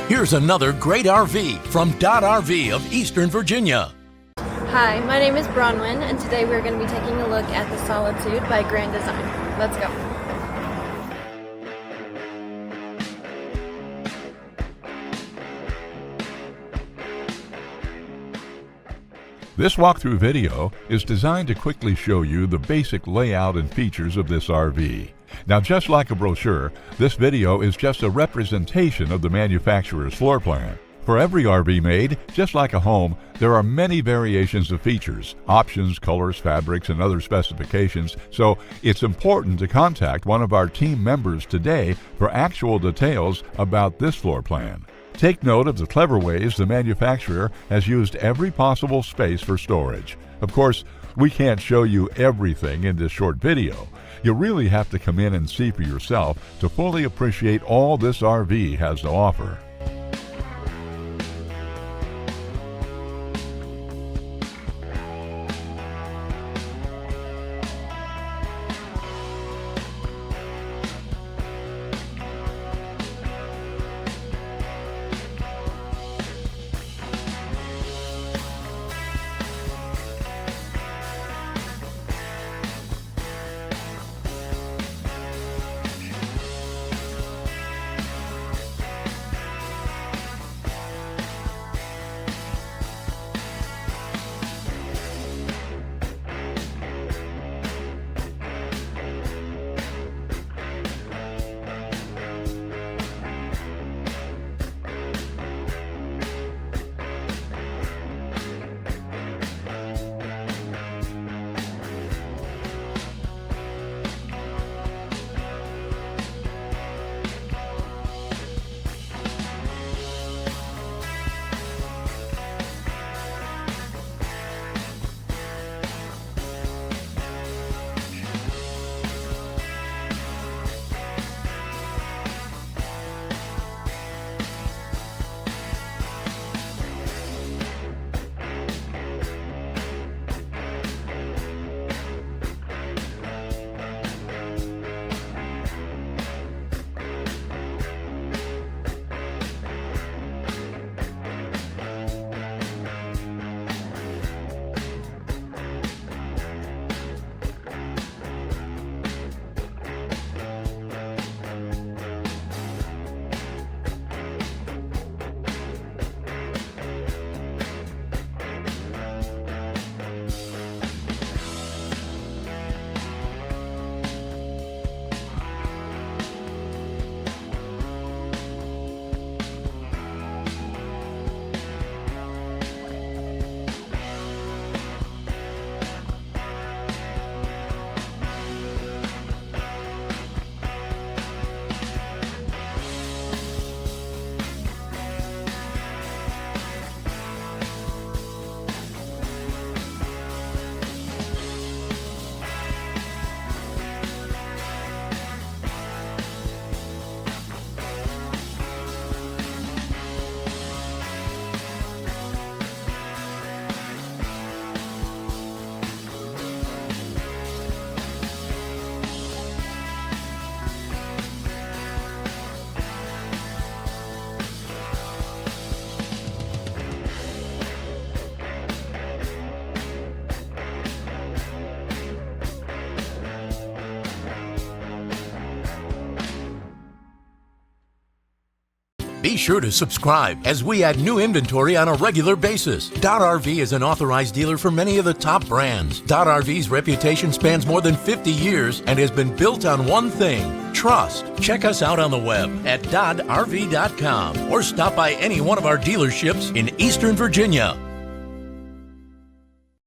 Here's another great RV from Dodd RV of Eastern Virginia. Hi, my name is Bronwyn, and today we're going to be taking a look at the Solitude by Grand Design. Let's go. This walkthrough video is designed to quickly show you the basic layout and features of this RV. Now, just like a brochure, this video is just a representation of the manufacturer's floor plan. For every RV made, just like a home, there are many variations of features, options, colors, fabrics, and other specifications, so it's important to contact one of our team members today for actual details about this floor plan. Take note of the clever ways the manufacturer has used every possible space for storage. Of course, we can't show you everything in this short video. You really have to come in and see for yourself to fully appreciate all this RV has to offer. Be sure to subscribe as we add new inventory on a regular basis. Dodd RV is an authorized dealer for many of the top brands. Dodd RV's reputation spans more than 50 years and has been built on one thing: trust. Check us out on the web at doddrv.com or stop by any one of our dealerships in Eastern Virginia.